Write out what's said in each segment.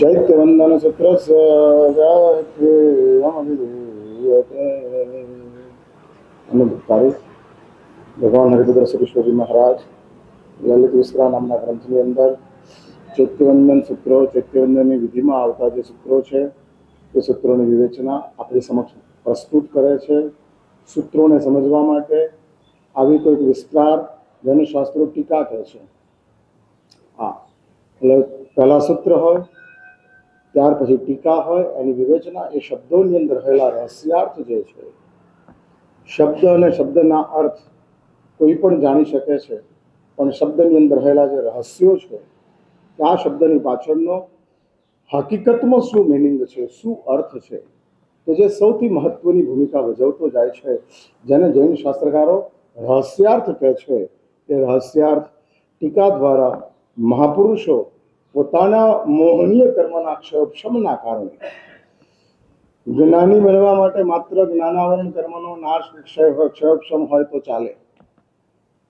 चैत्यवंदन सूत्र तारीख भगवान हरिभद्र श्री महाराज ललित विस्तार नामना ग्रंथની અંદર ચૈત્યવંદન સૂત્રો ચૈત્યવંદનની વિધિમાં આવતા જે સૂત્રો છે તે સૂત્રોની વિવેચના આપણી સમક્ષ પ્રસ્તુત કરે છે. સૂત્રોને સમજવા માટે આવી કોઈક વિસ્તાર જેને શાસ્ત્રો ટીકા કહે છે. હા, એટલે પહેલા સૂત્ર હોય, ત્યાર પછી ટીકા હોય, એની વિવેચના એ શબ્દોની અંદર રહેલા રહસ્યાર્થ જે છે, શબ્દ અને શબ્દના અર્થ કોઈ પણ જાણી શકે છે, પણ શબ્દની અંદર રહેલા જે રહસ્યો છે, આ શબ્દની પાછળનો હકીકતમાં શું મિનિંગ છે, શું અર્થ છે, કે જે સૌથી મહત્વની ભૂમિકા ભજવતો જાય છે, જેને જૈન શાસ્ત્રકારો રહસ્યાર્થ કહે છે. તે રહસ્યાર્થ ટીકા દ્વારા મહાપુરુષો પોતાના મોહનીય કર્મના ક્ષયક્ષમના કારણે જ્ઞાની બનવા માટે માત્ર જ્ઞાનાવરણ કર્મનો નાશ ક્ષયક્ષમ હોય તો ચાલે,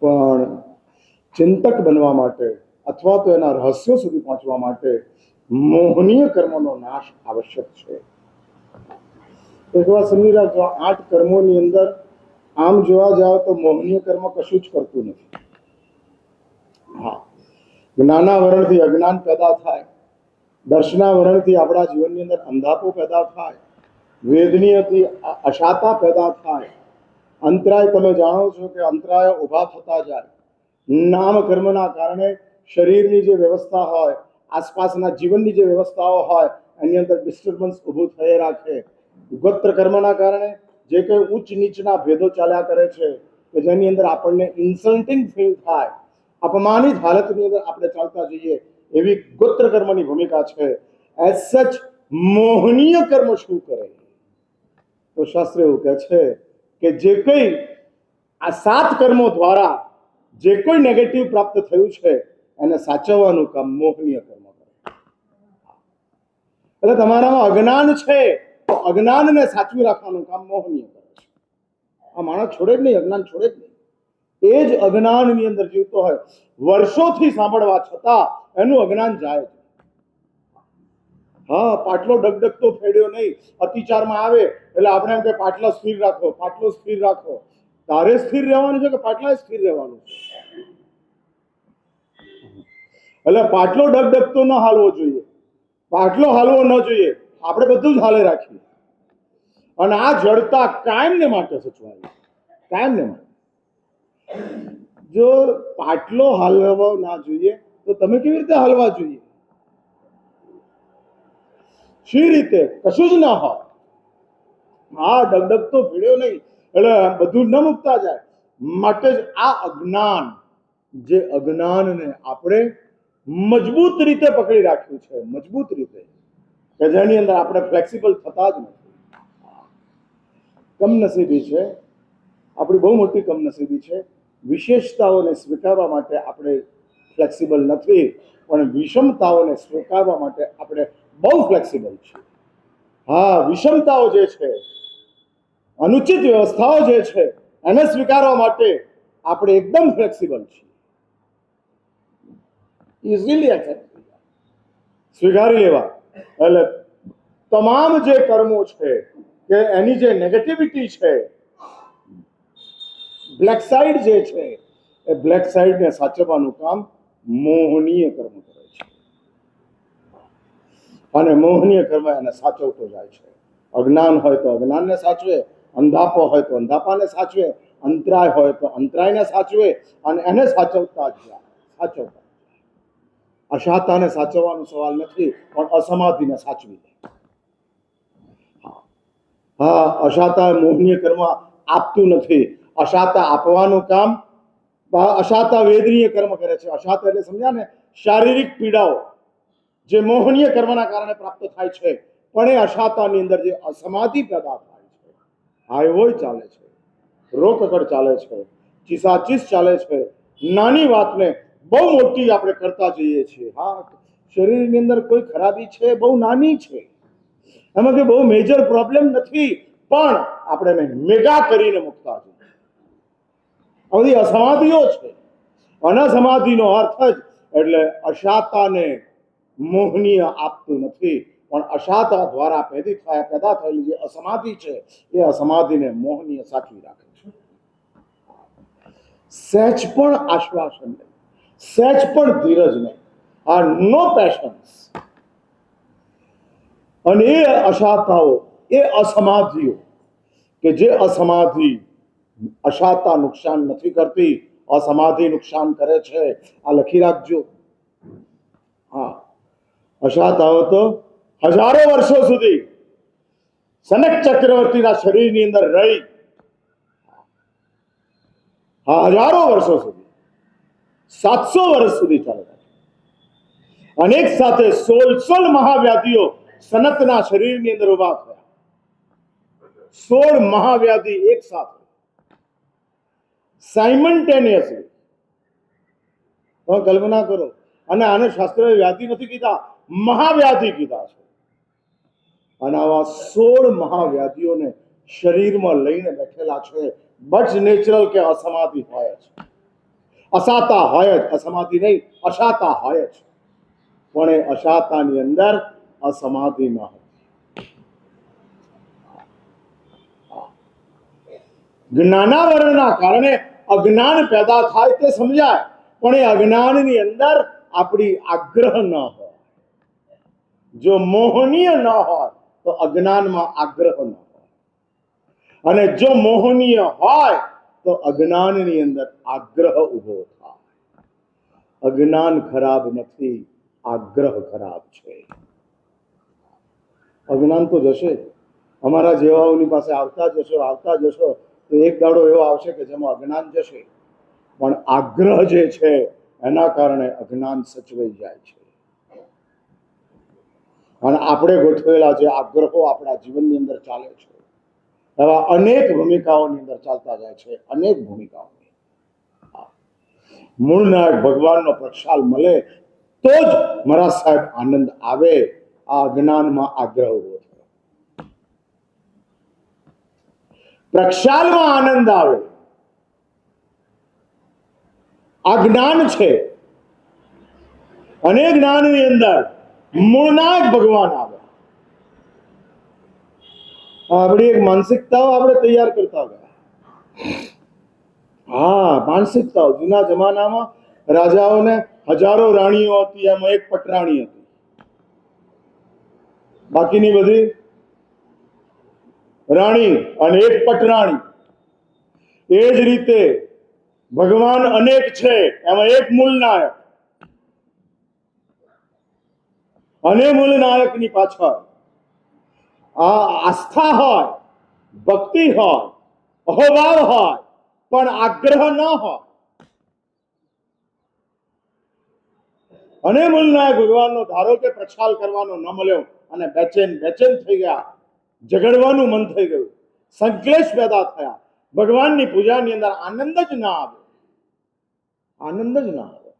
પણ ચિંતક બનવા માટે અથવા તો એના રહસ્યો સુધી પહોંચવા માટે મોહનીય કર્મનો નાશ આવશ્યક છે. એક વાત સમજી રાખજો, 8 કર્મોની અંદર આમ જોવા જાવ તો મોહનીય કર્મ કશું જ કરતું નથી. હા, જ્ઞાનાવરણથી અજ્ઞાન પેદા થાય, દર્શનાવરણથી આપણા જીવનની અંદર અંધાપો પેદા થાય, વેદનીયથી અશાતા પેદા થાય, અંતરાય તમે જાણો છો કે અંતરાય ઊભા થતા જાય. નામ કર્મના કારણે શરીરની જે વ્યવસ્થા હોય, આસપાસના જીવનની જે વ્યવસ્થાઓ હોય, એની અંદર ડિસ્ટર્બન્સ ઊભું થઈ રાખે. ગોત્ર કર્મના કારણે જે કંઈ ઉચ્ચ નીચના ભેદો ચાલ્યા કરે છે, કે જેની અંદર આપણને ઇન્સલ્ટિંગ ફીલ થાય, અપમાનિત હાલતની અંદર આપણે ચાલતા જઈએ, એવી ગોત્ર કર્મની ભૂમિકા છે. એઝ સચ મોહનીય કર્મ શું કરે? તો શાસ્ત્ર એવું કહે છે કે જે કંઈ આ 7 કર્મો દ્વારા જે કોઈ નેગેટિવ પ્રાપ્ત થયું છે, એને સાચવવાનું કામ મોહનીય કર્મ કરે. એટલે તમારામાં અજ્ઞાન છે તો અજ્ઞાનને સાચવી રાખવાનું કામ મોહનીય કરે છે. આ માણસ છોડે જ નહીં, અજ્ઞાન છોડે જ નહીં. એ જ અજ્ઞાનની અંદર જીવતો હોય, વર્ષોથી સાંભળવા છતાં એનું અજ્ઞાન જાય. હા, પાટલો ડગડગતો ફેડ્યો નહીં, અતિચારમાં આવે એટલે આપણે એમ કે પાટલો સ્થિર રાખો, પાટલો સ્થિર રાખો. તારે સ્થિર રહેવાનું છે કે પાટલા સ્થિર રહેવાનું છે? એટલે પાટલો ડગડગતો ન હાલવો જોઈએ, પાટલો હાલવો ન જોઈએ, આપણે બધું જ હાલે રાખીએ. અને આ જડતા કાયમને માટે સચવાય, કાયમને માટે. જો પાટલો હાલવો ના જોઈએ તો તમે કેવી રીતે હાલવા જોઈએ? શી રીતે? કશું જ ના હોય. હા, ડગડગતો ભીડ્યો નહીં એટલે બધું ન મૂકતા જાય. માટે જ આ અજ્ઞાન, જે અજ્ઞાનને આપણે મજબૂત રીતે પકડી રાખ્યું છે, મજબૂત રીતે, કે જેની અંદર આપણે ફ્લેક્સિબલ થતા જ નથી. કમનસીબી છે, આપણી બહુ મોટી કમનસીબી છે. વિશેષતાઓને સ્વીકારવા માટે આપણે ફ્લેક્સિબલ નથી, પણ વિષમતાઓને સ્વીકારવા માટે આપણે બહુ ફ્લેક્સિબલ છીએ. હા, વિષમતાઓ જે છે, અનુચિત વ્યવસ્થાઓ જે છે, એને સ્વીકારવા માટે આપણે એકદમ ફ્લેક્સિબલ છીએ. ઇઝીલી એક્સેપ્ટ સ્વીકારી લેવા. એટલે તમામ જે કર્મો છે કે એની જે નેગેટિવિટી છે, બ્લેક સાઇડ જે છે, એ બ્લેક સાઇડને સાચવવાનું કામ મોહનીય કર્મ કરે છે. અને મોહનીય કર્મ એને સાચવતો જાય છે. અજ્ઞાન હોય તો અજ્ઞાનને સાચવે, અંધાપો હોય તો અંધાપાને સાચવે, અંતરાય હોય તો અંતરાયને સાચવે, અને એને સાચવતા જ જાય, સાચવતા. અશાતાને સાચવવાનો સવાલ નથી, પણ અસમાધિને સાચવી લે. હા, અશાતા મોહનીય કર્મ આપતું નથી. અશાતા આપવાનું કામ અશાતા વેદનીય કર્મ કરે છે. અશાતા એટલે સમજ્યા ને, શારીરિક પીડાઓ જે મોહનીય કર્મના કારણે પ્રાપ્ત થાય છે, પણ એ અશાતાની અંદર જે અસમાધિ પેદા થાય છે, હાઈવોય ચાલે છે, રોકકડ ચાલે છે, ચીસાચીસ ચાલે છે, નાની વાતને બહુ મોટી આપણે કરતા જઈએ છીએ. હા, શરીરની અંદર કોઈ ખરાબી છે, બહુ નાની છે, એમાં કે બહુ મેજર પ્રોબ્લેમ નથી, પણ આપણે એને મેગા કરીને મૂકતા જઈએ. આ બધી અસમાધિઓ છે. અનસમાધિનો અર્થ જ એટલે અશાતાને મોહનીય આપતું નથી, પણ અશાતા દ્વારા પેદા થયેલી જે અસમાધિ છે એ અસમાધિને મોહનીય સાચવી રાખે છે. સહેજ પણ આશ્વાસન નહીં, સહેજ પણ ધીરજ નહીં, આ નો પેશન્સ. અને એ અશાતાઓ, એ અસમાધિઓ કે જે અસમાધિ અશાતા નુકસાન નથી કરતી, અસમાધિ નુકસાન કરે છે, આ લખી રાખજો. હા, અશાતાઓ તો હજારો વર્ષો સુધી સનક ચક્રવર્તીના શરીરની અંદર રહી, હા, હજારો વર્ષો સુધી, 700 વર્ષ સુધી ચાલે. અનેક સાથે 16 મહાવ્યાધિઓ સનતના શરીરની અંદર ઉભા થયા. 16 મહાવ્યાધિ એક સાથે, સાયમલ્ટેનિયસલી. તમે કલ્પના કરો. અને આને શાસ્ત્રોએ વ્યાધિ નથી કીધા, મહાવ્યાધિ કીધા છે. અને આવા 16 મહાવ્યાધિઓને શરીરમાં લઈને બેઠેલા છે. બટ નેચરલ કે અસમાધિ હોય જ, અસાતા હોય જ, અસમાધિ નહીં, અશાતા હોય જ. પણ એ અશાતાની અંદર અસમાધિ ન હતી. જ્ઞાનાવરણના કારણે અજ્ઞાન પેદા થાય તે સમજાય, પણ એ અજ્ઞાનની અંદર આપણી આગ્રહ ન હોય. જો મોહનીય ન હોય તો અજ્ઞાનમાં આગ્રહ ન હોય, અને જો મોહનીય હોય તો અજ્ઞાનની અંદર આગ્રહ ઉભો થાય. અજ્ઞાન ખરાબ નથી, આગ્રહ ખરાબ છે. અજ્ઞાન તો જશે, અમારા જેવાઓની પાસે આવતા જશો તો એક દાડો એવો આવશે કે જેમાં અજ્ઞાન જશે, પણ આગ્રહ જે છે એના કારણે અજ્ઞાન સચવાઈ જાય છે. અને આપણે ગોઠવેલા જે આગ્રહો આપણા જીવનની અંદર ચાલે છે, એવા અનેક ભૂમિકાઓની અંદર ચાલતા જાય છે, અનેક ભૂમિકાઓ. મૂળ નાયક ભગવાનનો પ્રક્ષાલ મળે તો જ મહારાજ સાહેબ આનંદ આવે. આ અજ્ઞાનમાં આગ્રહ ઉભો થયો, પ્રક્ષાલમાં આનંદ આવે. આ જ્ઞાન છે, અને જ્ઞાનની અંદર મૂળનાયક ભગવાન આવે. આપણી એક માનસિકતાઓ આપણે તૈયાર કરતા ગયા. હા, માનસિકતાઓ. જૂના જમાનામાં રાજાઓને હજારો રાણીઓ હતી, એમાં એક પટરાણી હતી, બાકીની બધી રાણી અને એક પટરાણી. એ જ રીતે ભગવાન અનેક છે, એમાં એક મૂળ નાયક, અને મૂળ નાયકની પાછળ આ આસ્થા હોય, ભક્તિ હોય, અહોભાવ હોય, પણ આગ્રહ ન હોય. અને મૂળ નાયક ભગવાનનો ધારો કે પ્રક્ષાલ કરવાનો ન મળ્યો અને બેચેન થઈ ગયા, ઝઘડવાનું મન થઈ ગયું, સંકલેશ પેદા થયા, ભગવાનની પૂજાની અંદર આનંદ જ ના આવે, આનંદ જ ના આવે,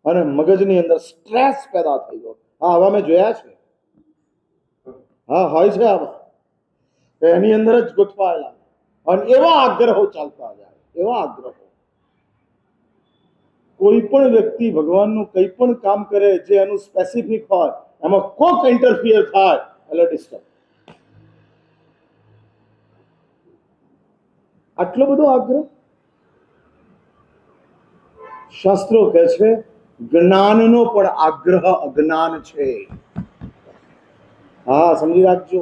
અને મગજની અંદર સ્ટ્રેસ પેદા થઈ ગયો. હા, આવા મેં જોયા છે. હા, હોય છે આવા, એની અંદર જ ગોઠવાયેલા, અને એવા આગ્રહો ચાલતા જાય, એવા આગ્રહો. કોઈ પણ વ્યક્તિ ભગવાનનું કંઈ પણ કામ કરે જે એનું સ્પેસિફિક હોય, એમાં કોક ઇન્ટરફિયર થાય એટલે ડિસ્ટર્બ. આટલો બધો આગ્રહ. શાસ્ત્રો કહે છે જ્ઞાનનો પણ આગ્રહ અજ્ઞાન છે. હા, સમજી રાખજો.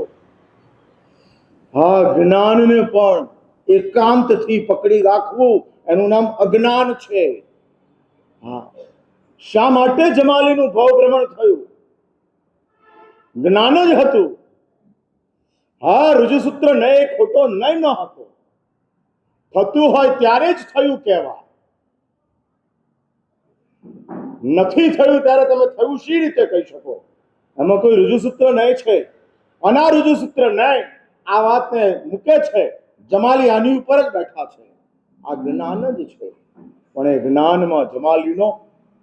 હા, જ્ઞાનને પણ એકાંતથી પકડી રાખવું એનું નામ અજ્ઞાન છે. હા, શા માટે જમાલીનું ભવભ્રમણ થયું? જ્ઞાન જ હતું. હા, ઋજુસૂત્ર નહીં, ખોટો નહીં ન હતો. થતું હોય ત્યારે જ થયું કહેવાય. નથી થયું ત્યારે તમે થયું શી રીતે કહી શકો? એમાં કોઈ ઋજુસૂત્ર નહીં છે. અના ઋજુસૂત્ર નહીં આ વાતને મૂકે છે. જમાલી આની ઉપર જ બેઠા છે. આ જ્ઞાન જ છે, પણ એ જ્ઞાનમાં જમાલીનો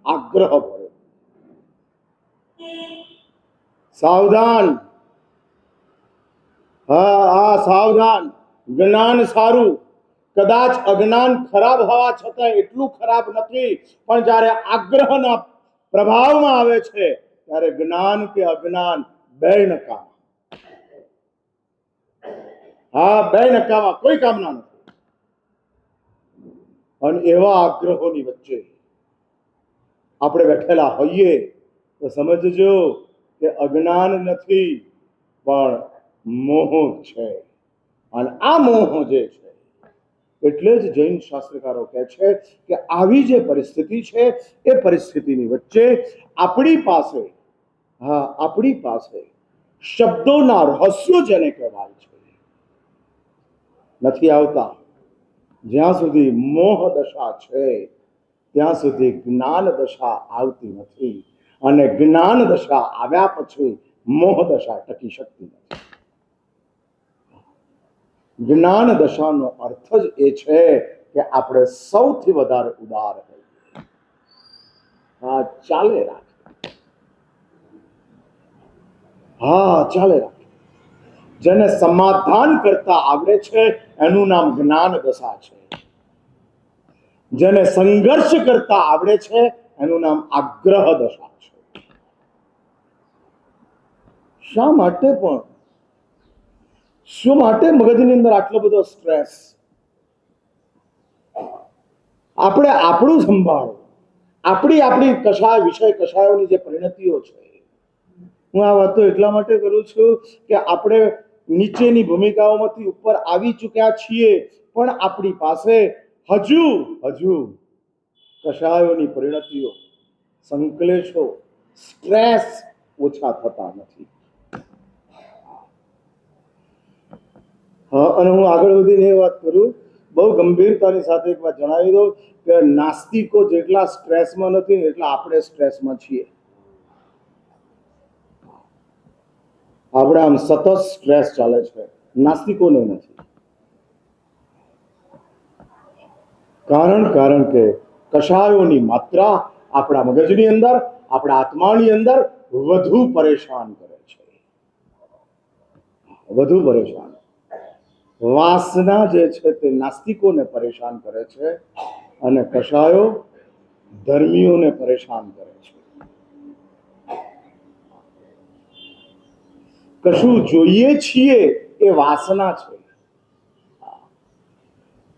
આગ્રહ ભર્યો. સાવધાન. હા, આ સાવધાન. જ્ઞાન સારું, કદાચ અજ્ઞાન ખરાબ હોવા છતાં એટલું ખરાબ નથી, પણ જ્યારે આગ્રહના પ્રભાવમાં આવે છે ત્યારે જ્ઞાન કે અજ્ઞાન બે નકામા. હા, બે નકામા, કોઈ કામના નથી. અને એવા આગ્રહોની વચ્ચે આપણે બેઠેલા હોઈએ તો સમજજો કે અજ્ઞાન નથી પણ મોહ છે. અને આ મોહ જે છે એટલે જ જૈન શાસ્ત્રકારો કહે છે કે આવી જે પરિસ્થિતિ છે એ પરિસ્થિતિની વચ્ચે આપણી પાસે શબ્દોના રહસ્યો જેને કહેવાય છે નથી આવતા. જ્યાં સુધી મોહ દશા છે ત્યાં સુધી જ્ઞાન દશા આવતી નથી, અને જ્ઞાન દશા આવ્યા પછી મોહ દશા ટકી શકતી નથી. જ્ઞાન દશાનો અર્થ જ એ છે કે આપણે સૌથી વધારે ઉદાર હોઈએ. હા, ચાલે રાખે. હા, ચાલે રાખે. જેને સમાધાન કરતા આવડે છે એનું નામ જ્ઞાન દશા છે. જેને સંઘર્ષ કરતા આવડે છે એનું નામ આગ્રહ દશા છે. શા માટે પણ શું માટે મગજની અંદર આટલો બધો સ્ટ્રેસ? આપણે આપણું સંભાળો. આપણી કશાય વિષય કશાયોની જે પરિણતિઓ છે, હું આ વાતો એટલા માટે કરું છું કે આપણે નીચેની ભૂમિકાઓમાંથી ઉપર આવી ચૂક્યા છીએ, પણ આપણી પાસે હજુ કશાયોની પરિણતિઓ, સંકલેશો, સ્ટ્રેસ ઓછા થતા નથી. હા, અને હું આગળ વધીને એ વાત કરું, બહુ ગંભીરતાની સાથે એક વાત જણાવી દઉં કે નાસ્તિકો જેટલા સ્ટ્રેસમાં નથી એટલા આપણે સ્ટ્રેસમાં છીએ. આપણે આમ સતત સ્ટ્રેસ ચાલે છે, નાસ્તિકોને નથી. કારણ કે કશાયોની માત્રા આપણા મગજની અંદર, આપણા આત્માની અંદર વધુ પરેશાન કરે છે. વધુ પરેશાન. વાસના જે છે તે નાસ્તિકોને પરેશાન કરે છે અને કશાયો ધર્મીઓને પરેશાન કરે છે. કશું જોઈએ છીએ એ વાસના છે.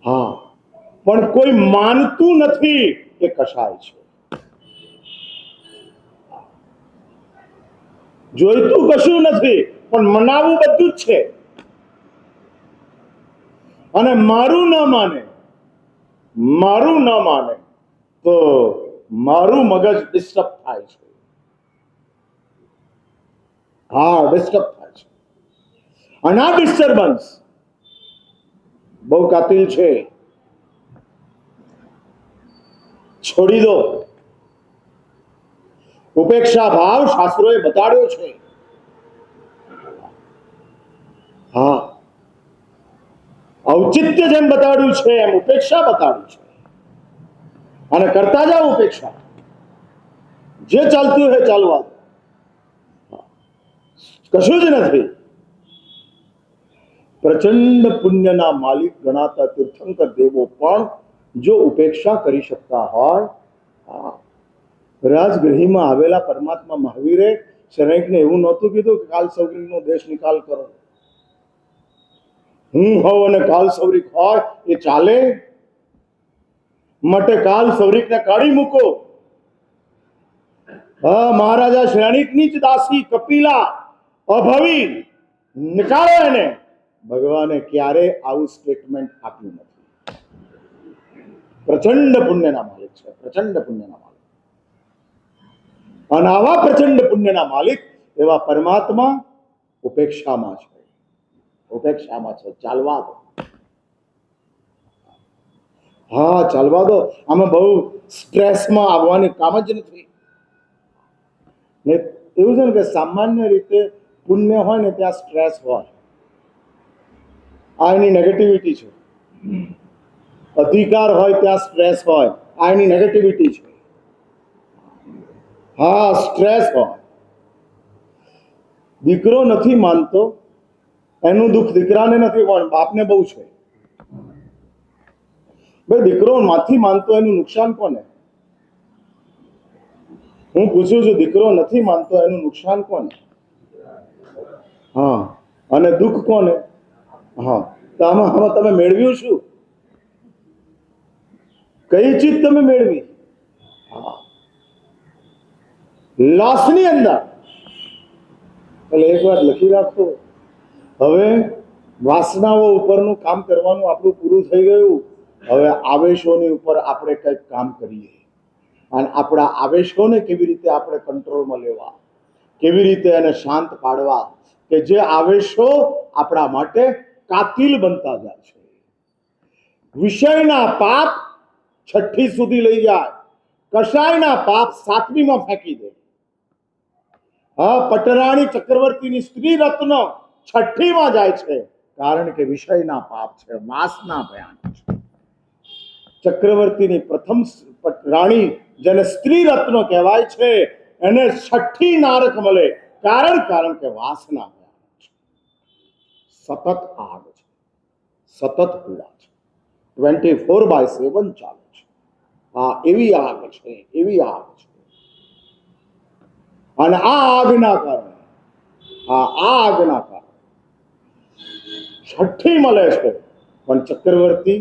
હા, પણ કોઈ માનતું નથી એ કશાય છે. જોઈતું કશું નથી પણ મનાવું બધું જ છે. અને મારું ન માને તો મારું મગજ ડિસ્ટર્બ થાય છે. હા, ડિસ્ટર્બ થાય છે. અને આ ડિસ્ટર્બન્સ બહુ કાતિલ છે. છોડી દો. ઉપેક્ષા ભાવ શાસ્ત્રોએ બતાડ્યો છે. હા, ઔચિત્ય જેમ બતાડ્યું છે એમ ઉપેક્ષા બતાડી છે. અને કરતા જાઓ ઉપેક્ષા. જે ચાલતું હોય ચાલવા દો. કશું જ નથી. પ્રચંડ પુણ્યના માલિક ગણાતા તીર્થંકર દેવો પણ જો ઉપેક્ષા કરી શકતા હોય, રાજગૃહમાં આવેલા પરમાત્મા મહાવીરે શરણને એવું નહોતું કીધું કે કાલ સૌરિકનો દેશ નિકાલ કરો. હું હોઉં અને કાલ સૌરિક હોય એ ચાલે? માટે કાલ સૌરિકને કાઢી મૂકો. હા, મહારાજા શ્રેણિકની જ દાસી કપિલા અભવી, નિકાળો એને. ભગવાને ક્યારે આવું સ્ટેટમેન્ટ આપ્યું નથી. પ્રચંડ પુણ્યના માલિક છે, પ્રચંડ પુણ્યના માલિક. અને આવા પ્રચંડ પુણ્યના માલિક એવા પરમાત્મા ઉપેક્ષામાં છે. ઉપેક્ષામાં છે. ચાલવા દો. હા, ચાલવા દો. આમાં બહુ સ્ટ્રેસમાં આવવાની કામ જ નથી. એવું છે ને કે સામાન્ય રીતે પુણ્ય હોય ને ત્યાં સ્ટ્રેસ હોય. આ એની નેગેટિવિટી છે. અધિકાર હોય ત્યાં સ્ટ્રેસ હોય. આ એની નેગેટિવિટી છે. હા, સ્ટ્રેસ હોય. દીકરો નથી માનતો એનું દુઃખ દીકરાને નથી પણ બાપને બહુ છે. ભાઈ, દીકરો નથી માનતો એનું નુકસાન કોને? હું પૂછું છું, દીકરો નથી માનતો એનું નુકસાન કોને? હા, અને દુઃખ કોને? હા, તો આમાં તમે મેળવ્યું શું? કઈ ચીજ તમે મેળવી? હા, લોસની અંદર. એટલે એક વાર લખી રાખો, હવે વાસનાઓ ઉપરનું કામ કરવાનું આપણું પૂરું થઈ ગયું. હવે આવેશોની ઉપર આપણે કંઈક કામ કરીએ, અને આપણા આવેશોને કેવી રીતે આપણે કંટ્રોલમાં લેવા, કેવી રીતે એને શાંત પાડવા, કે જે આવેશો આપણા માટે કાતિલ બનતા જાય છે. વિષયના પાપ છઠ્ઠી સુધી લઈ જાય, કષાયના પાપ સાતમીમાં ફેંકી દે. હા, પટરાણી ચક્રવર્તીની સ્ત્રી રત્ન છઠ્ઠીમાં જાય છે, કારણ કે વિષયના પાપ છે, વાસના ભયાનક છે. ચક્રવર્તીની પ્રથમ રાણી, જેને સ્ત્રી રત્ન કહેવાય છે, એને છઠ્ઠી નારક મળે, કારણ કે વાસના ભયાનક છે. સતત આગ છે, સતત પીડા છે, 24/7 ચાલે છે. હા, એવી આગ છે, એવી આગ છે. અને આ આગના કારણે, આ આગના કારણે છઠ્ઠી મળે છે. પણ ચક્રવર્તી,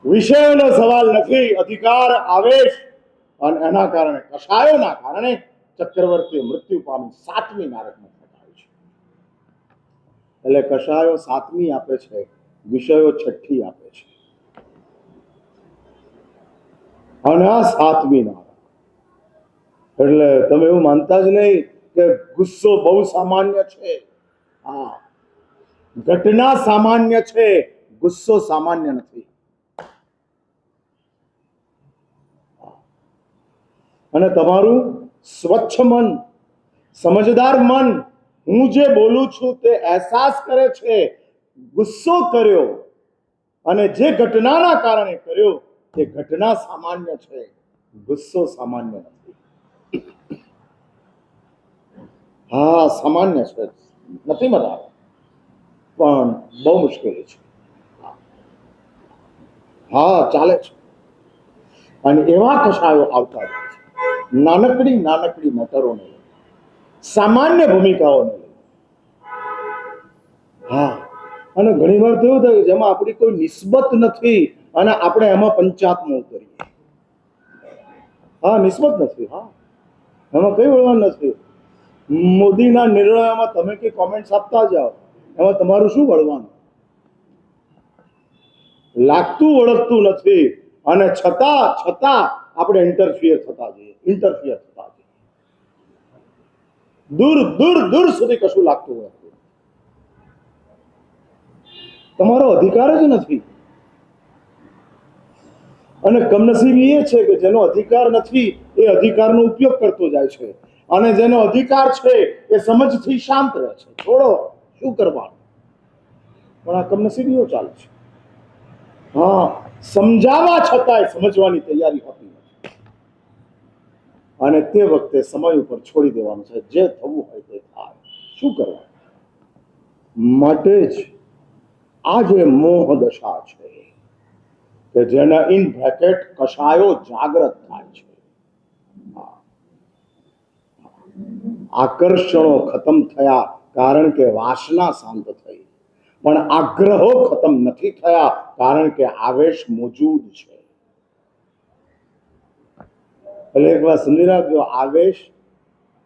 વિષયનો સવાલ નથી, અધિકાર, આવેશ, અને એના કારણે, કષાયોના કારણે ચક્રવર્તી મૃત્યુ પામી સાતમી નારકમાં ફેંકાય છે. એટલે કષાયો સાતમી આપે છે, વિષયો છઠ્ઠી આપે છે, અને આ સાતમી નારક. એટલે તમે એવું માનતા જ નહીં કે ગુસ્સો બહુ સામાન્ય છે. હા, ઘટના સામાન્ય છે, ગુસ્સો સામાન્ય નથી. અને તમારું સ્વચ્છ મન, સમજદાર મન, હું જે બોલું છું તે અહેસાસ કરે છે, ગુસ્સો કર્યો અને જે ઘટનાના કારણે કર્યો તે ઘટના સામાન્ય છે, ગુસ્સો સામાન્ય નથી. હા, સામાન્ય છે, નથી મજા આવે, પણ બહુ મુશ્કેલી છે. હા, ચાલે છે. અને એવા કષાયો આવતા જાય છે, નાનકડી નાનકડી મેટરોને લઈ, સામાન્ય ભૂમિકાઓને લઈ. હા, અને ઘણી વાર તો એવું થાય જેમાં આપણી કોઈ નિસ્બત નથી અને આપણે એમાં પંચાત્મો કરીએ. હા, નિસ્બત નથી. હા, એમાં કઈ વળવાનું નથી. મોદીના નિર્ણયોમાં તમે કે કોમેન્ટ્સ આપતા જાઓ, એમાં તમારું શું વળવાનું? લાગતું ઓળખતું નથી, અને છતાં આપણે ઇન્ટરફિયર થતા જઈએ. દૂર દૂર દૂર સુધી કશું લાગતું નથી. તમારો અધિકાર જ નથી. અને કમનસીબી એ છે કે જેનો અધિકાર નથી એ અધિકારનો ઉપયોગ કરતો જાય છે, અને જેનો અધિકાર છે એ સમજથી શાંત રહે છે. છોડો, શું કરવાનું? પણ આ કમનસીબીઓ ચાલે છે. હા, સમજાવવા છતાંય સમજવાની તૈયારી હોતી નથી, અને તે વખતે સમય ઉપર છોડી દેવાનું છે. જે થવું હોય તે થાય, શું કરવાનું? માટે જ આ જે મોહ દશા છે કે જેના ઇન બ્રેકેટ કષાયો જાગ્રત થાય છે. આકર્ષણો ખતમ થયા કારણ કે વાસના શાંત થઈ, પણ આગ્રહો ખતમ નથી થયા કારણ કે આવેશ મોજૂદ છે. એટલે એક વાત સમજી રાખજો, આવેશ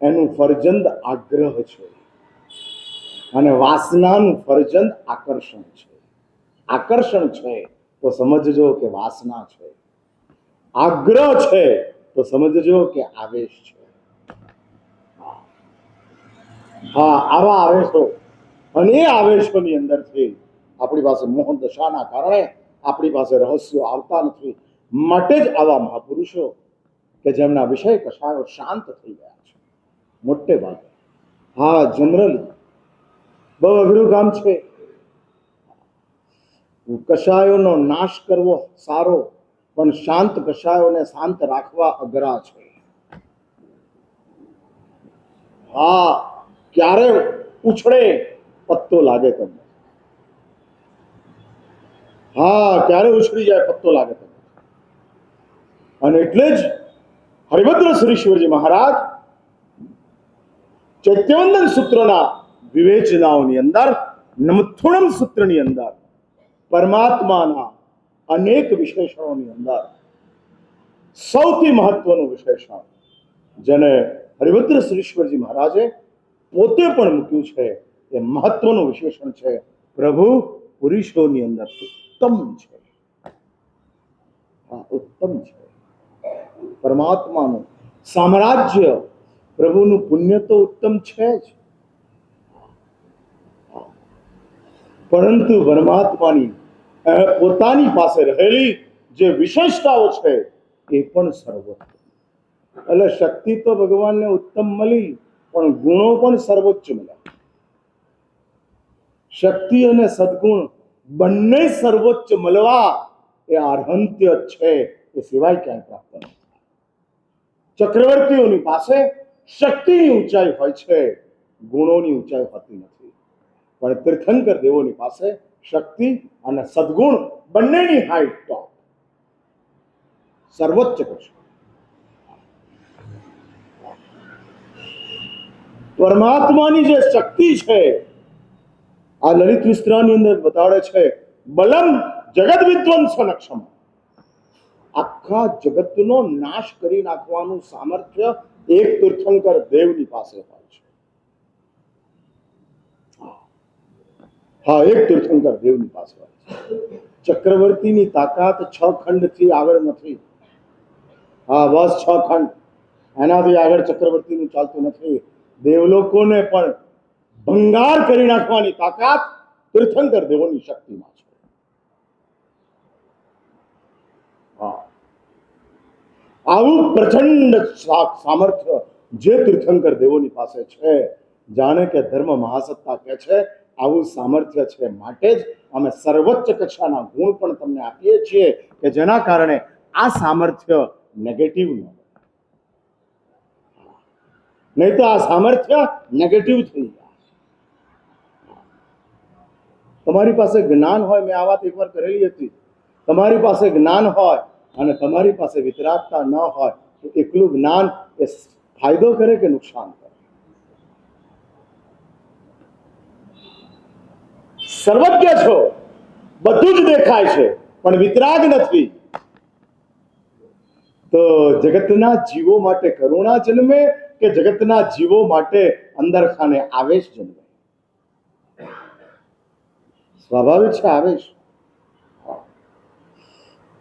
એનું ફરજંદ આગ્રહ છે, અને વાસનાનું ફરજંદ આકર્ષણ છે. આકર્ષણ છે તો સમજજો કે વાસના છે, આગ્રહ છે તો સમજજો કે આવેશ છે. હા, આવા આવેશો, અને એ આવેશોની અંદરથી આપણી પાસે મોહ દશાના કારણે આપણી પાસે રહસ્યો આવતા નથી. માટે જ આવા મહાપુરુષો કે જેમના વિષય કષાયો શાંત થઈ ગયા છે, મોટે ભાગે. હા, જનરલી બહુ અઘરું કામ છે. કષાયોનો નાશ કરવો સારો, પણ શાંત કષાયોને શાંત રાખવા અઘરા છે. હા, ક્યારે ઉછળે પત્તો લાગે તમને. હા, ક્યારે ઉછળી જાય પત્તો લાગે તમને. અને એટલે જ હરિભદ્ર સુરીશ્વરજી મહારાજ ચૈત્યવંદન સૂત્રોના વિવેચનાઓની અંદર નમથુણમ સૂત્રની અંદર પરમાત્માના અનેક વિશેષણોની અંદર સૌથી મહત્વનું વિશેષણ જેને હરિભદ્ર સુરીશ્વરજી મહારાજે પોતે પણ મૂક્યું છે એ મહત્વનું વિશેષણ છે પ્રભુ પુરુષોની અંદર ઉત્તમ છે. ઉત્તમ છે. પરમાત્માનું સામ્રાજ્ય, પ્રભુનું પુણ્ય તો ઉત્તમ છે જ, પરંતુ પરમાત્માની પોતાની પાસે રહેલી જે વિશેષતાઓ છે એ પણ સર્વોત્તમ. એટલે શક્તિ તો ભગવાનને ઉત્તમ મળી, પણ ગુણો પણ સર્વોચ્ચ મળ્યા. શક્તિ અને સદગુણ બંને સર્વોચ્ચ મળવા એ અર્હંત્ય છે, એ સિવાય ક્યાંય પ્રાપ્ત નથી. ચક્રવર્તીઓની પાસે શક્તિની ઊંચાઈ હોય છે, ગુણોની ઊંચાઈ હોતી નથી. પણ તીર્થંકર દેવોની પાસે શક્તિ અને સદગુણ બંનેની હાઈટ ટોપ, સર્વોચ્ચ કક્ષા. પરમાત્માની જે શક્તિ છે આ લલિત વિસ્તરાની અંદર બતાડે છે, બલમ જગત વિધ્વંસનક્ષમ, આખા જગતનો નાશ કરી નાખવાનું સામર્થ્ય એક તીર્થંકર દેવની પાસે હોય છે. હા, એક તીર્થંકર દેવની પાસે હોય છે. ચક્રવર્તીની તાકાત 6 ખંડથી આગળ નથી. હા, બસ 6 ખંડ, એનાથી આગળ ચક્રવર્તીનું ચાલતું નથી. દેવલોકોને પણ ભંગાર કરી નાખવાની તાકાત તીર્થંકર દેવોની શક્તિમાં છે. હા, આવું પ્રચંડ સામર્થ્ય જે તીર્થંકર દેવોની પાસે છે, જાણે કે ધર્મ મહાસત્તા કહે છે આવું સામર્થ્ય છે, માટે જ અમે સર્વોચ્ચ કક્ષાના ગુણ પણ તમને આપીએ છીએ કે જેના કારણે આ સામર્થ્ય નેગેટિવ ન હોય. નહીં તો આ સામર્થ્ય નેગેટિવ થઈ જાય. તમારી પાસે જ્ઞાન હોય, મેં આ વાત એકવાર કરેલી હતી, તમારી પાસે જ્ઞાન હોય અને તમારી પાસે વિતરાગતા ન હોય તો એકલું જ્ઞાન એ ફાયદો કરે કે નુકસાન કરે? સર્વજ્ઞ છો, બધું જ દેખાય છે, પણ વિતરાગ નથી, તો જગતના જીવો માટે કરુણા જન્મે કે જગતના જીવો માટે અંદર ખાને આવેશ જન્મે? સ્વાભાવિક છે આવેશ.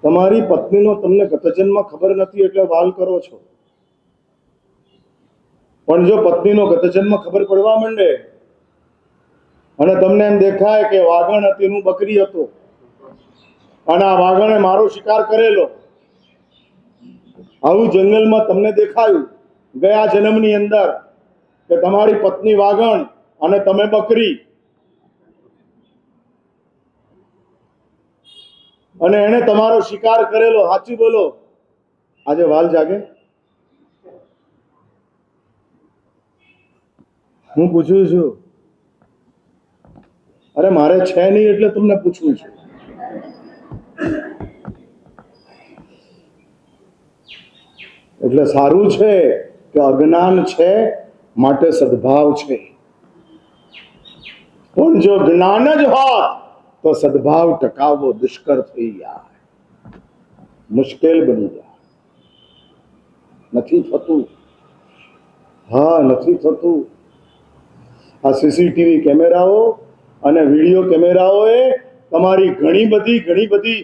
તમારી પત્નીનો તમને ગત જન્મ ખબર નથી એટલે વાલ કરો છો, પણ જો પત્નીનો ગત જન્મ ખબર પડવા માંડે અને તમને એમ દેખાય કે વાઘણ હતી, હું બકરી હતો, અને આ વાઘણે મારો શિકાર કરેલો, આવું જંગલમાં તમને દેખાયું ગયા જન્મની અંદર કે તમારી પત્ની વાઘણ અને તમે બકરી, અને એને તમારો શિકાર કરેલો, સાચું બોલો, આજે વાલ જાગે? હું પૂછું છું, અરે મારે છે નહીં એટલે તમને પૂછવું છું. એટલે સારું છે કે અજ્ઞાન છે માટે સદભાવ છે, પણ જો જ્ઞાન જ હોત તો સદભાવ ટકાવવો દુષ્કર થઈ જાય, મુશ્કેલ બની જાય. નથી થતું. હા, નથી થતું. આ સીસીટીવી કેમેરાઓ અને વિડીયો કેમેરાઓએ તમારી ઘણી બધી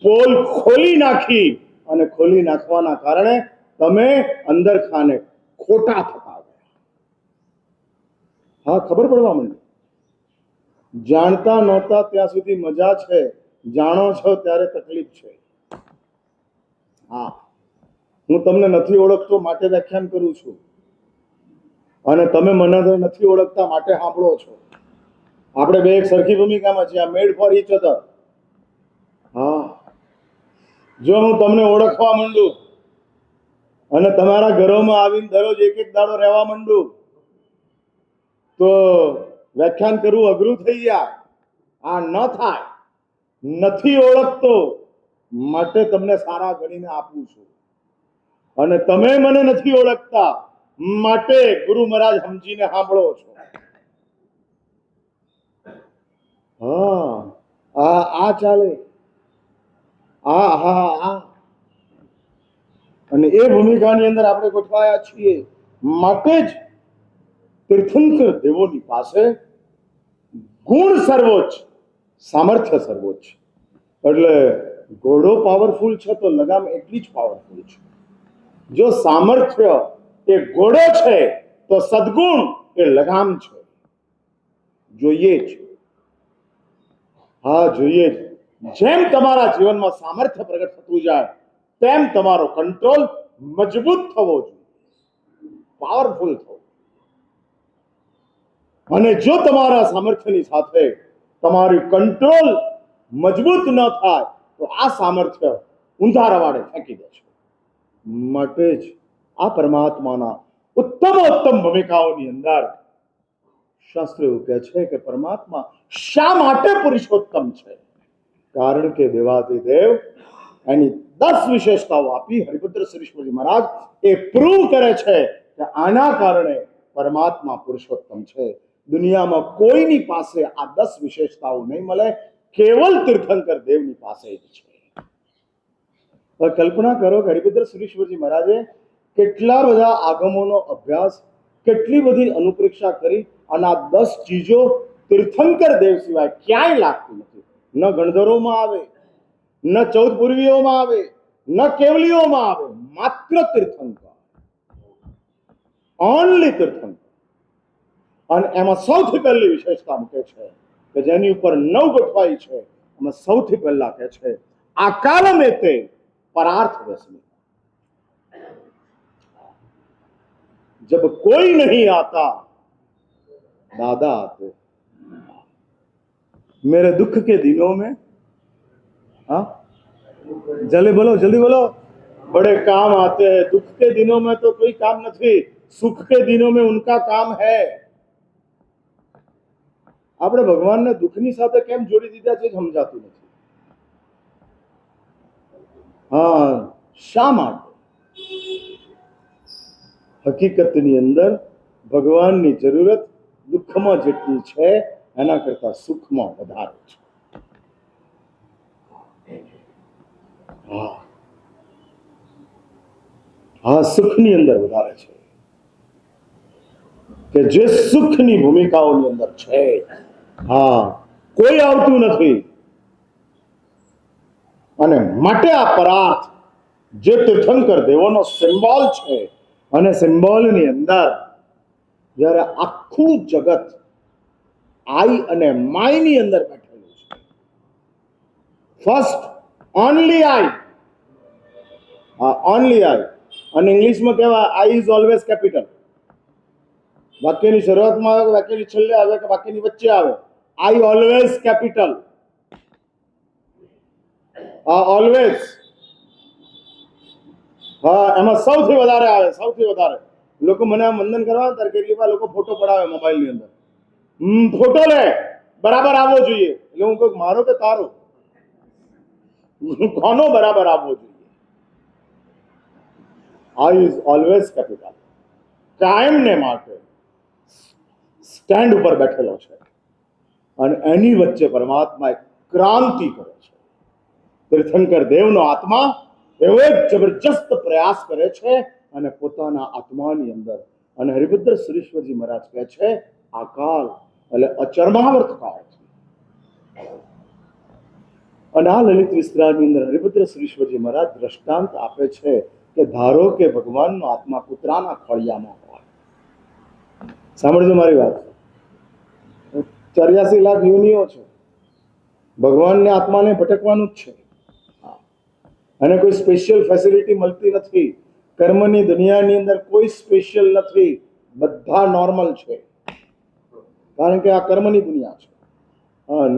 પોલ ખોલી નાખી, અને ખોલી નાખવાના કારણે તમે અંદર ખાને ખોટા થતા ગયા. હા, ખબર પડવા માંડી. જાણતા નહોતા ત્યાં સુધી મજા છે, જાણો છો ત્યારે તકલીફ છે. હા, હું તમને નથી ઓળખતો માટે વ્યાખ્યાન કરું છું, અને તમે મને નથી ઓળખતા માટે સાંભળો છો. આપણે બે એક સરખી ભૂમિકામાં છીએ, મેડ ફોર ઈચ અધર. હા, જો હું તમને ઓળખવા માંડું અને તમારા ઘરોમાં આવીને દરરોજ એક દાડો રહેવા માંડું તો વ્યાખ્યાન કરવું અઘરું થઈ જાય. આ ન થાય. નથી ઓળખતો માટે તમને સારા ગણીને આપું છું. અને તમે મને નથી ઓળખતા, માટે ગુરુ મહારાજ સમજીને સાંભળો છો. હા, આ ચાલે, આ અને એ ભૂમિકાની અંદર આપણે ગોઠવાયા છીએ. માટે જ તીર્થંકર દેવોની પાસે ગુણ સર્વોચ્ચ, સામર્થ્ય સર્વોચ્ચ. એટલે ઘોડો પાવરફુલ છે તો લગામ એટલી જ પાવરફુલ છે. જો સામર્થ્ય એ ઘોડો છે તો સદગુણ એ લગામ છે. જોઈએ જ, હા જોઈએ જ. જેમ તમારા જીવનમાં સામર્થ્ય પ્રગટ થતું જાય તેમ તમારો કંટ્રોલ મજબૂત થવો જોઈએ, પાવરફુલ થવો. અને જો તમારા સામર્થ્યની સાથે તમારી કંટ્રોલ મજબૂત ન થાય તો આ સામર્થ્ય ઊંધા રવાડે ફેંકી દે છે. માટે જ આ પરમાત્માના ઉત્તમ ભૂમિકાઓની અંદર શાસ્ત્ર એવું કહે છે કે પરમાત્મા શા માટે પુરુષોત્તમ છે? કારણ કે દેવાધિદેવ એની 10 વિશેષતાઓ આપી. હરિભદ્ર શ્રીશ્વરજી મહારાજ એ પ્રૂવ કરે છે કે આના કારણે પરમાત્મા પુરુષોત્તમ છે. દુનિયામાં કોઈની પાસે આ 10 વિશેષતાઓ નહીં મળે, કેવલ તીર્થંકર દેવની પાસે જ છે. કલ્પના કરો કે હરિભદ્ર શ્રીશ્વરજી મહારાજે કેટલા બધા આગમોનો અભ્યાસ, કેટલી બધી અનુપ્રેક્ષા કરી અને આ 10 ચીજો તીર્થંકર દેવ સિવાય ક્યાંય લાગતી નથી. ન ગણધરોમાં આવે, ન 14 પૂર્વીઓમાં આવે, ન કેવલીઓમાં આવે, માત્ર તીર્થંકર, ઓનલી તીર્થંકર. અને એમાં સૌથી પહેલી વિશેષતા મૂકે છે કે જેની ઉપર 9 ગોઠવાઈ છે, એમાં સૌથી પહેલા કહે છે આ કાલ મેં તે परार्थ व्यसनी, जब कोई नहीं आता दादा आते. मेरे दुख के दिनों में, हाँ जल्दी बोलो, बड़े काम आते हैं. दुख के दिनों में तो कोई काम नहीं, सुख के दिनों में उनका काम है. આપણે ભગવાનને દુઃખની સાથે કેમ જોડી દીધા છે સમજાતું નથી. હા, શા માટે? હકીકતની અંદર ભગવાનની જરૂરત દુઃખમાં જેટલી છે એના કરતા સુખમાં વધારે છે. હા, સુખની અંદર વધારે છે કે જે સુખની ભૂમિકાઓની અંદર છે, હા, કોઈ આવતું નથી. અને માટે આ પરાર્થ જે તીર્થંકર દેવોનો સિમ્બોલ છે, અને સિમ્બોલની અંદર જ્યારે આખું જગત આઈ અને માયની અંદર બેઠેલું છે. ફર્સ્ટ ઓનલી આઈ, ઓનલી આઈ. અને ઇંગ્લિશમાં કહેવાય આઈ ઇઝ ઓલવેઝ કેપિટલ. વાક્યની શરૂઆતમાં આવે, વાક્યની છેલ્લે આવે કે વાક્યની વચ્ચે આવે, આઈ ઓલવેઝ કેપિટલ. ઓલવેઝ, હા, એમાં સૌથી વધારે આવે, સૌથી વધારે. લોકો મને આમ વંદન કરવા ત્યારે કેટલી વાર લોકો ફોટો પડાવે મોબાઈલની અંદર, ફોટો લે બરાબર આવવો જોઈએ. એટલે હું કહું મારો કે તારો, કોનો બરાબર આવવો જોઈએ? આઈ ઇઝ ઓલવેઝ કેપિટલ, કાયમને માટે સ્ટેન્ડ ઉપર બેઠેલો છે. અને એની વચ્ચે પરમાત્મા એક ક્રાંતિ કરે છે. તીર્થંકર દેવનો આત્મા એવો એક જબરજસ્ત પ્રયાસ કરે છે અને પોતાના આત્માની અંદર, અને હરિભદ્ર શ્રીશ્વરજી મહારાજ કહે છે આ કાળ એટલે અચરમાવર્ત કાળ છે. અને આ લલિત વિસ્તરાની અંદર હરિભદ્ર શ્રીશ્વરજી મહારાજ દ્રષ્ટાંત આપે છે કે ધારો કે ભગવાનનો આત્મા કૂતરાના ખોળિયામાં હોય. સાંભળજો મારી વાત, 84 લાખ યોનિઓ છે, ભગવાનને આત્માને ભટકવાનું જ છે. અને કોઈ સ્પેશિયલ ફેસિલિટી મળતી નથી. કર્મની દુનિયાની અંદર કોઈ સ્પેશિયલ નથી, બધા નોર્મલ છે. કારણ કે આ કર્મની દુનિયા છે.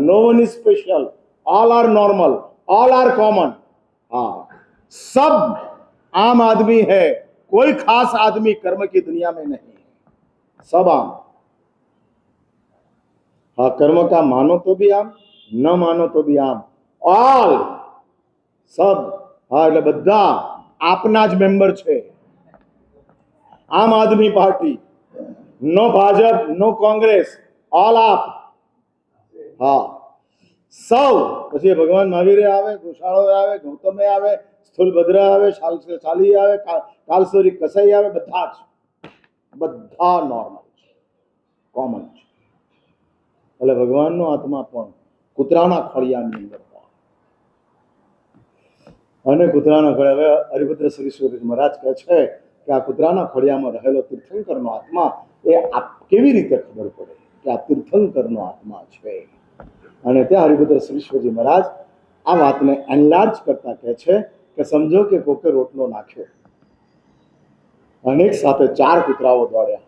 No one is special, all are normal, all are common. हाँ, सब आम आदमी है, कोई खास आदमी कर्म की दुनिया में नहीं, सब आम. हाँ, कर्म का मानो तो भी आम, न मानो तो भी आम, ऑल, सब. हाँ, એટલે બધા આપના જ મેમ્બર છે. આમ આદમી પાર્ટી, નો ભાજપ, નો કોંગ્રેસ, ઓલ આપ. હા, સૌ. પછી ભગવાન મહાવીરે આવે, ઘોષાળો આવે, ગૌતમે આવે, સ્થૂલભદ્ર આવે, શાલી આવે, કાલસોરી કસાઈ આવે, બધા નોર્મલ છે, કોમન છે. એટલે ભગવાનનો આત્મા પણ કૂતરાના ખળિયાની અંદર અને કૂતરાના ખળિયા. હવે હરિભદ્ર સરસ્વતી મહારાજ કહે છે કે આ કૂતરાના ખળિયામાં રહેલો તીર્થંકરનો આત્મા એ કેવી રીતે ખબર પડે કે આ તીર્થંકરનો આત્મા છે. અને ત્યાં હરિભદ્ર સરસ્વતી મહારાજ આ વાતને એનલાર્જ કરતા કહે છે કે સમજો કે કોકે રોટલો નાખ્યો અને એક સાથે 4 કૂતરાઓ દોડ્યા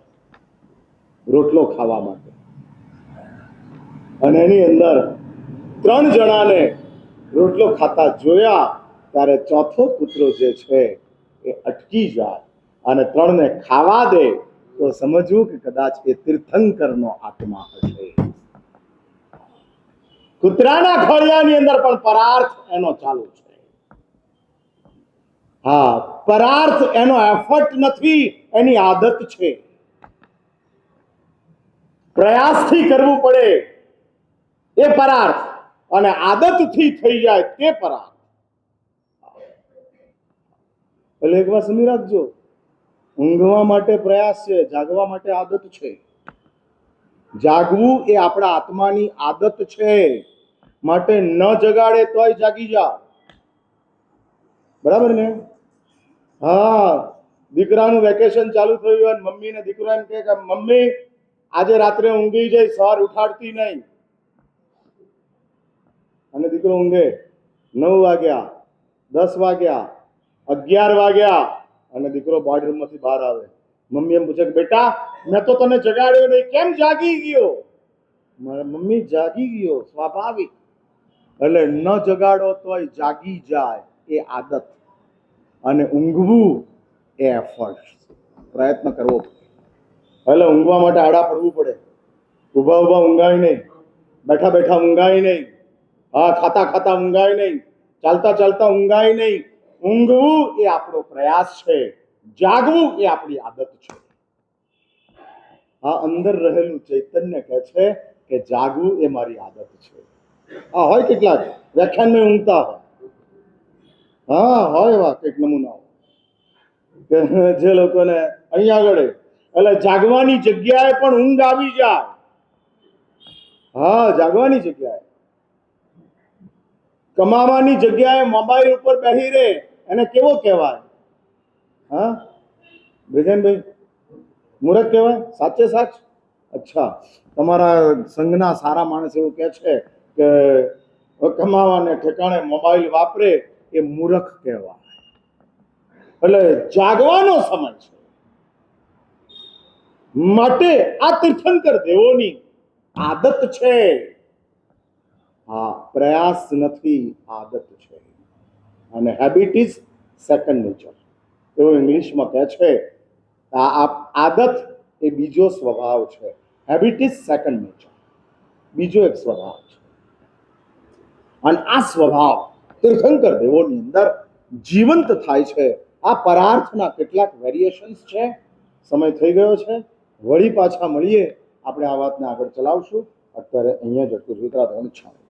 રોટલો ખાવા માટે, અને એની અંદર 3 જણાને રોટલો ખાતા જોયા ત્યારે ચોથો કૂતરો જે છે એ અટકી જાય અને 3ને ખાવા દે તો સમજવું કે કદાચ એ તીર્થંકરનો આત્મા હશે. કૂતરાના ખોળિયાની અંદર પણ પરાર્થ એનો ચાલુ છે. હા, પરાર્થ એનો એફર્ટ નથી, એની આદત છે. પ્રયાસથી કરવું પડે એ પરાર્થ અને આદતથી થઈ જાય તે પરાર્થ. એટલે એક વાત સમજી રાખજો, ઊંઘવા માટે પ્રયાસ છે, જાગવા માટે આદત છે. જાગવું એ આપણા આત્માની આદત છે, માટે ન જગાડે તોય જાગી જાઓ. બરાબર ને? હા, દીકરાનું વેકેશન ચાલુ થયું અને મમ્મી ને દીકરો એમ કે મમ્મી આજે રાત્રે ઊંઘી જઈ, સવાર ઉઠાડતી નહીં. અને દીકરો ઊંઘે. 9 વાગ્યા, 10 વાગ્યા, 11 વાગ્યા અને દીકરો બોર્ડરૂમમાંથી બહાર આવે. મમ્મી એમ પૂછે કે બેટા મેં તો તને જગાડ્યો નહીં, કેમ જાગી ગયો? મમ્મી જાગી ગયો, સ્વાભાવિક. એટલે ન જગાડો તોય જાગી જાય એ આદત, અને ઊંઘવું એ એફર્ટ, પ્રયત્ન કરવો પડે. એટલે ઊંઘવા માટે આડા પડવું પડે. ઊભા ઊભા ઊંઘાય નહીં, બેઠા બેઠા ઊંઘાય નહીં, હા ખાતા ખાતા ઊંઘાય નહીં, ચાલતા ચાલતા ઊંઘાય નહીં. ઊંઘવું એ આપણો પ્રયાસ છે, જાગવું એ આપણી આદત છે. આ અંદર રહેલું ચૈતન્ય કહે છે કે જાગવું એ મારી આદત છે. આ હોય કેટલાક વ્યાખ્યાનમાં ઊંઘતા હોય, હા હોય એવા કંઈક નમૂનાઓ કે જે લોકોને અહીંયા આગળ એટલે જાગવાની જગ્યાએ પણ ઊંઘ આવી જાય. હા, જાગવાની જગ્યાએ, કમાવાની જગ્યાએ મોબાઈલ ઉપર બેસી રહે એને કેવો કહેવાય? હા બ્રિજેનભાઈ, મૂર્ખ કહેવાય? સાચે સાચ? અચ્છા, તમારા સંઘના સારા માણસ એવું કહે છે કે કમાવાને ઠેકાણે મોબાઈલ વાપરે એ મૂર્ખ કહેવાય. એટલે જાગવાનો સમય છે, માટે આ તીર્થંકર દેવોની આદત છે. હા, પ્રયાસ નથી, આદત છે. અને હેબિટ ઇઝ સેકન્ડ નેચર એવું ઇંગ્લિશમાં કહે છે. આ આદત એ બીજો સ્વભાવ છે. હેબિટ ઇઝ સેકન્ડ નેચર, બીજો એક સ્વભાવ છે. અને આ સ્વભાવ તીર્થંકર દેવોની અંદર જીવંત થાય છે. આ પરાર્થના કેટલાક વેરિએશન્સ છે. સમય થઈ ગયો છે, વળી પાછા મળીએ, આપણે આ વાતને આગળ ચલાવશું. અત્યારે અહીંયા જ અટકું છું.